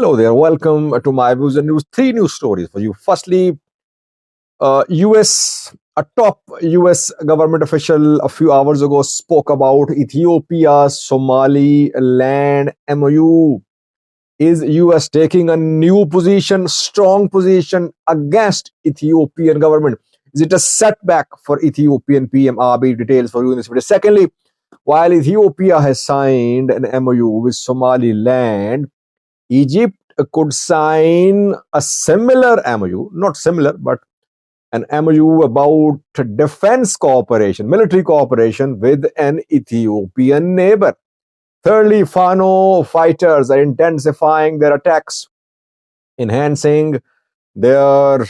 Hello there. Welcome to my views and news. Three news stories for you. Firstly, a top US government official a few hours ago spoke about Ethiopia's Somaliland MoU. Is US taking a new position, strong position against Ethiopian government? Is it a setback for Ethiopian PM? RB details for you in this video. Secondly, while Ethiopia has signed an MoU with Somaliland, Egypt could sign a similar MoU, not similar, but an MoU about defense cooperation, military cooperation with an Ethiopian neighbor. Thirdly, Fano fighters are intensifying their attacks, enhancing their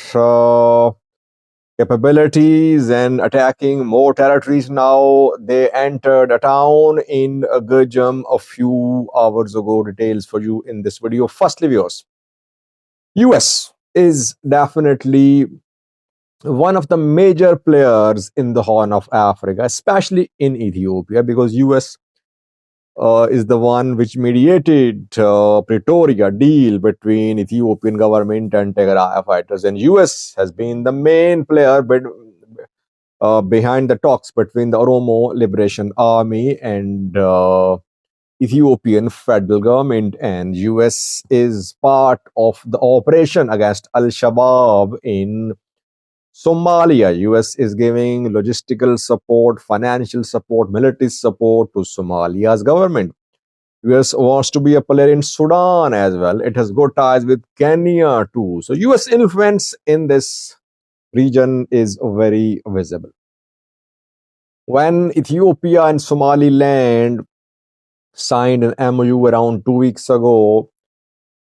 capabilities and attacking more territories now. They entered a town in Gojjam a few hours ago. Details for you in this video. Firstly, viewers, US is definitely one of the major players in the Horn of Africa, especially in Ethiopia, because US is the one which mediated Pretoria deal between Ethiopian government and Tigray fighters, and US has been the main player behind the talks between the Oromo Liberation Army and Ethiopian federal government, and US is part of the operation against Al-Shabaab in Somalia. US is giving logistical support, financial support, military support to Somalia's government. US wants to be a player in Sudan as well. It has good ties with Kenya too. So US influence in this region is very visible. When Ethiopia and Somaliland signed an MoU around 2 weeks ago,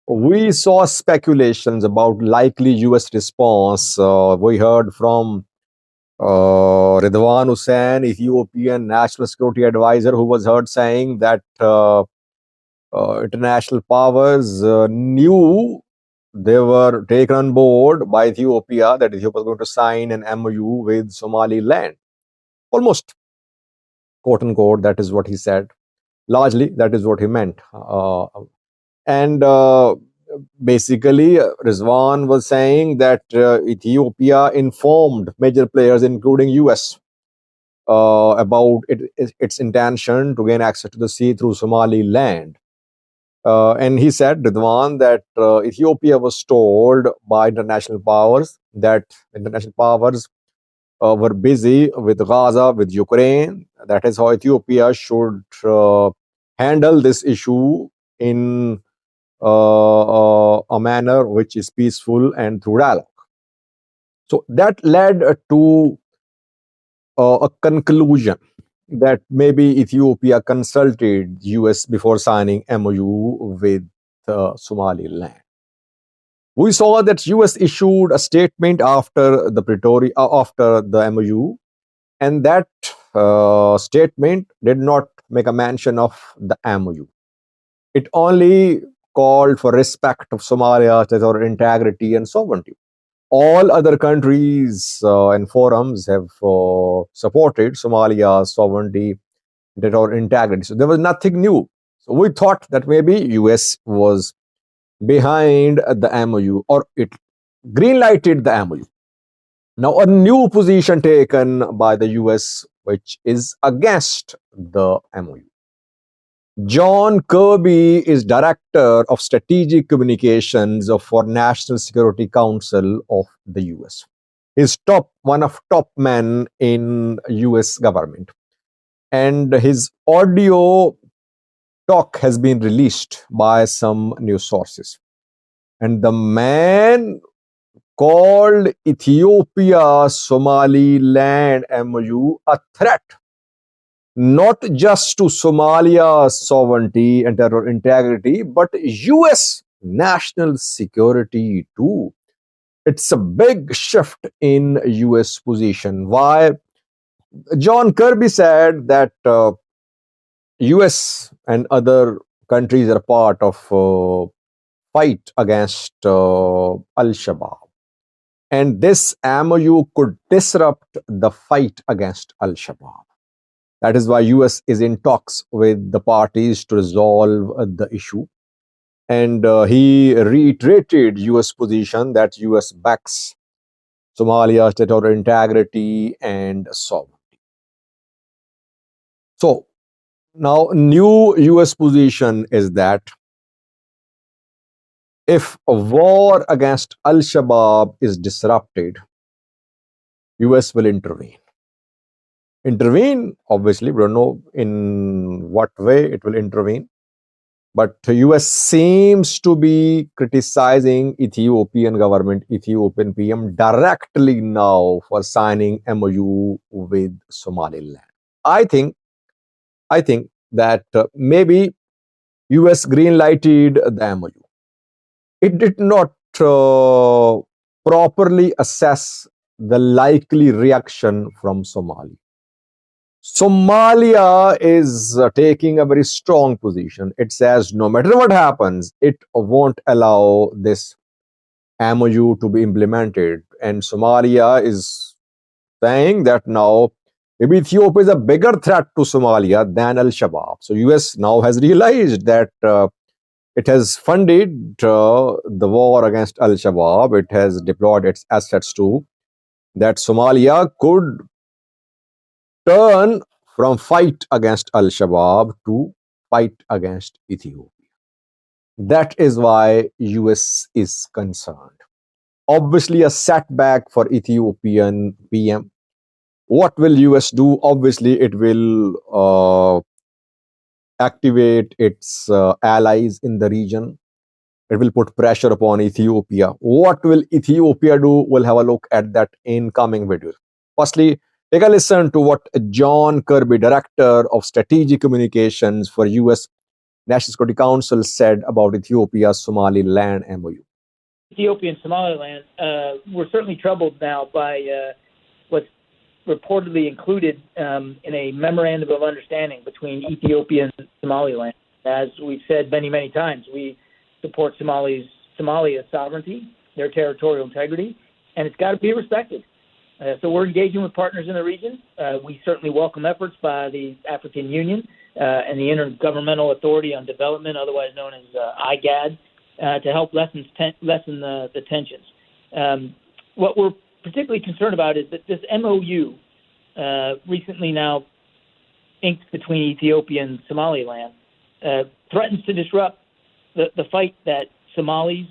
we saw speculations about likely US response. We heard from Ridwan Hussein, Ethiopian National Security Advisor, who was heard saying that international powers knew they were taken on board by Ethiopia, that Ethiopia was going to sign an MoU with Somaliland. Almost, quote unquote, that is what he said. Largely, that is what he meant. And basically, Rizwan was saying that Ethiopia informed major players, including US, about its intention to gain access to the sea through Somaliland. And he said, Ridwan, that Ethiopia was told by international powers that international powers were busy with Gaza, with Ukraine. That is how Ethiopia should handle this issue in a manner which is peaceful and through dialogue. So that led to a conclusion that maybe Ethiopia consulted US before signing MoU with Somaliland. We saw that US issued a statement after the MoU, and that statement did not make a mention of the MoU. It only called for respect of Somalia's territorial integrity and sovereignty. All other countries and forums have supported Somalia's sovereignty, territorial integrity. So there was nothing new. So we thought that maybe US was behind the MoU, or it greenlighted the MoU. Now a new position taken by the US, which is against the MoU. John Kirby is Director of Strategic Communications for National Security Council of the US. He's one of top men in US government. And his audio talk has been released by some news sources. And the man called Ethiopia Somaliland MoU a threat, not just to Somalia's sovereignty and territorial integrity, but US national security too. It's a big shift in US position. Why? John Kirby said that US and other countries are part of fight against Al-Shabaab. And this MoU could disrupt the fight against Al-Shabaab. That is why US is in talks with the parties to resolve the issue. And he reiterated US position that US backs Somalia's territorial integrity and sovereignty. So now new US position is that if a war against Al-Shabaab is disrupted, US will intervene. Intervene, obviously, we don't know in what way it will intervene. But the US seems to be criticizing Ethiopian government, Ethiopian PM directly now for signing MoU with Somaliland. I think that maybe US green lighted the MoU. It did not properly assess the likely reaction from Somalia. Somalia is taking a very strong position. It says no matter what happens, it won't allow this MoU to be implemented. And Somalia is saying that now maybe Ethiopia is a bigger threat to Somalia than Al Shabaab. So US now has realized that it has funded the war against Al Shabaab. It has deployed its assets to that Somalia could turn from fight against Al-Shabaab to fight against Ethiopia. That is why US is concerned. Obviously a setback for Ethiopian PM. What will US do? Obviously it will activate its allies in the region. It will put pressure upon Ethiopia. What will Ethiopia do? We'll have a look at that in coming videos. Firstly, take a listen to what John Kirby, Director of Strategic Communications for US National Security Council, said about Ethiopia's Somaliland MoU. Ethiopia and Somaliland were certainly troubled now by what's reportedly included in a memorandum of understanding between Ethiopia and Somaliland. As we've said many, many times, we support Somalia's sovereignty, their territorial integrity, and it's got to be respected. So we're engaging with partners in the region. We certainly welcome efforts by the African Union and the Intergovernmental Authority on Development, otherwise known as IGAD, to help lessen the tensions. What we're particularly concerned about is that this MoU, recently now inked between Ethiopia and Somaliland, threatens to disrupt the fight that Somalis,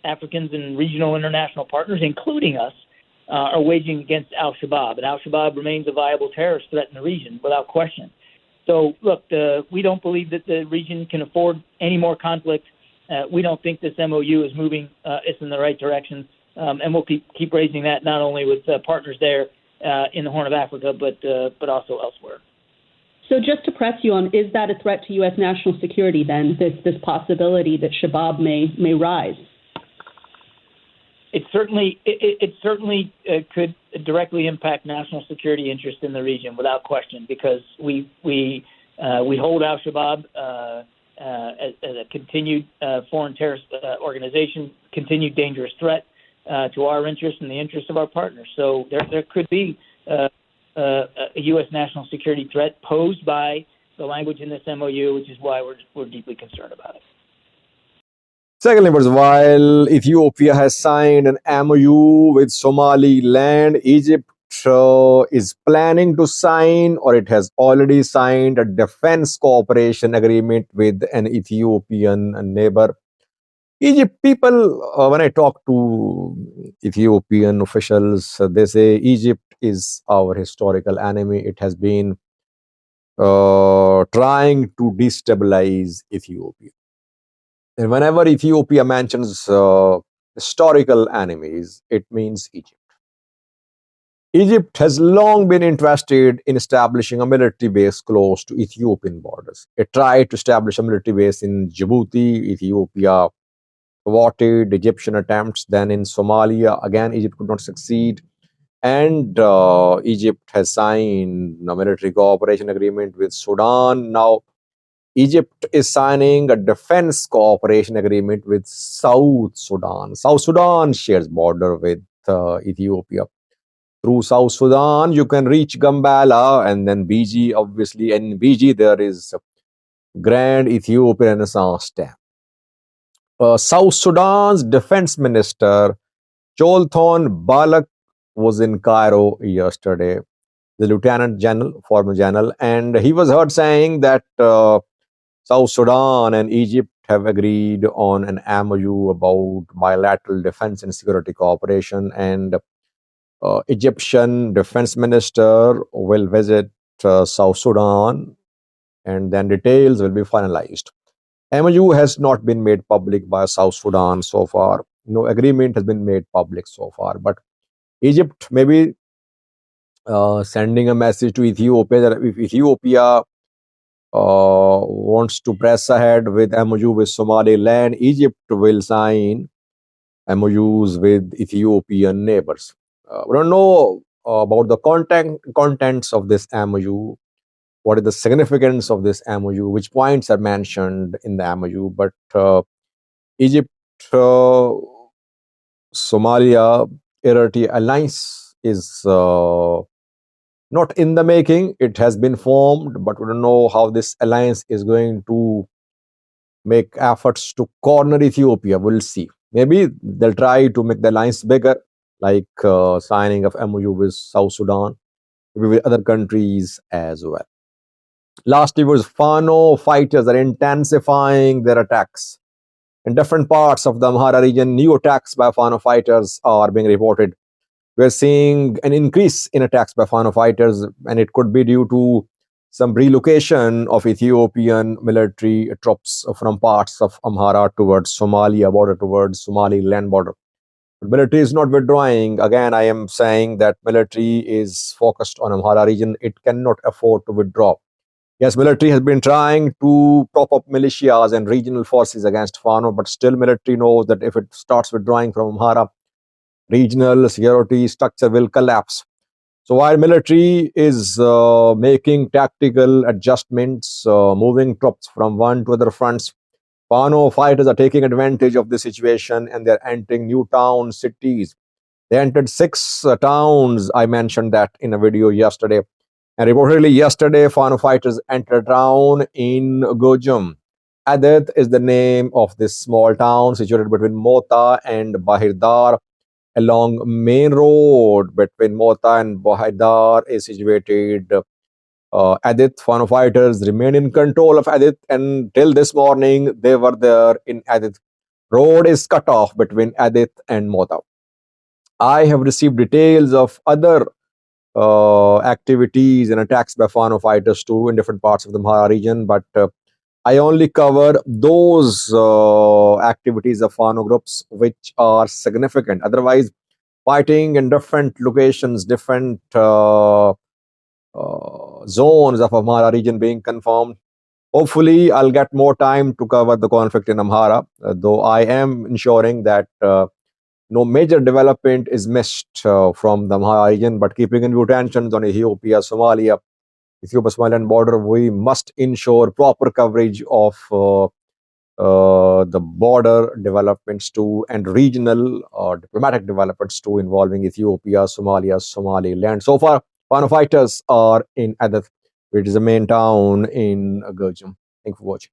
Africans, and regional international partners, including us, are waging against Al-Shabaab. And Al-Shabaab remains a viable terrorist threat in the region, without question. So, look, we don't believe that the region can afford any more conflict. We don't think this MoU is moving us in the right direction. And we'll keep raising that not only with partners there in the Horn of Africa, but also elsewhere. So just to press you on, is that a threat to U.S. national security then, this possibility that Shabaab may rise? It certainly could directly impact national security interest in the region, without question, because we hold Al-Shabaab as a continued foreign terrorist organization, continued dangerous threat to our interests and the interests of our partners. So there could be a U.S. national security threat posed by the language in this MoU, which is why we're deeply concerned about it. Secondly, while Ethiopia has signed an MoU with Somaliland, Egypt is planning to sign, or it has already signed, a defense cooperation agreement with an Ethiopian neighbor. Egypt people, when I talk to Ethiopian officials, they say Egypt is our historical enemy. It has been trying to destabilize Ethiopia. And whenever Ethiopia mentions historical enemies, it means Egypt. Egypt has long been interested in establishing a military base close to Ethiopian borders. It tried to establish a military base in Djibouti. Ethiopia thwarted Egyptian attempts. Then in Somalia, again, Egypt could not succeed. And Egypt has signed a military cooperation agreement with Sudan. Now, Egypt is signing a defense cooperation agreement with South Sudan. South Sudan shares border with Ethiopia. Through South Sudan, you can reach Gambela and then BG, obviously. And in BG, there is Grand Ethiopian Renaissance Dam. South Sudan's defense minister, Cholthon Balak, was in Cairo yesterday, the lieutenant general, former general, and he was heard saying that South Sudan and Egypt have agreed on an MoU about bilateral defense and security cooperation, and Egyptian defense minister will visit South Sudan, and then details will be finalized. MoU has not been made public by South Sudan so far. No agreement has been made public so far, but Egypt may be sending a message to Ethiopia that if Ethiopia wants to press ahead with MoU with Somaliland, Egypt will sign MoUs with Ethiopian neighbors. We don't know about the contents of this MoU. What is the significance of this MoU? Which points are mentioned in the MoU? But Egypt, Somalia, Eritrea alliance is not in the making. It has been formed, but we don't know how this alliance is going to make efforts to corner Ethiopia. We'll see. Maybe they'll try to make the alliance bigger, like signing of MoU with South Sudan, maybe with other countries as well. Lastly was Fano fighters are intensifying their attacks. In different parts of the Amhara region, new attacks by Fano fighters are being reported. We're seeing an increase in attacks by Fano fighters, and it could be due to some relocation of Ethiopian military troops from parts of Amhara towards Somalia border, towards Somaliland border. But military is not withdrawing. Again, I am saying that military is focused on Amhara region. It cannot afford to withdraw. Yes, military has been trying to prop up militias and regional forces against Fano, but still military knows that if it starts withdrawing from Amhara, regional security structure will collapse. So while military is making tactical adjustments, moving troops from one to other fronts, Fano fighters are taking advantage of the situation and they're entering new towns, cities. They entered 6 towns. I mentioned that in a video yesterday. And reportedly yesterday, Fano fighters entered a town in Gojjam. Adith is the name of this small town situated between Mota and Bahirdar. Along main road between Mota and Bahirdar is situated Adith. Fano fighters remain in control of Adith, and till this morning they were there in Adith. Road is cut off between Adith and Mota. I have received details of other activities and attacks by Fano fighters too in different parts of the Amhara region, but I only cover those activities of Fano groups which are significant. Otherwise, fighting in different locations, different zones of Amhara region being confirmed. Hopefully, I'll get more time to cover the conflict in Amhara, though I am ensuring that no major development is missed from the Amhara region, but keeping in view tensions on Ethiopia, Somalia, Ethiopia-Somaliland border, we must ensure proper coverage of the border developments too and regional diplomatic developments too involving Ethiopia, Somalia, Somaliland. So far, Fano fighters are in Adith, which is the main town in Gojjam. Thank you for watching.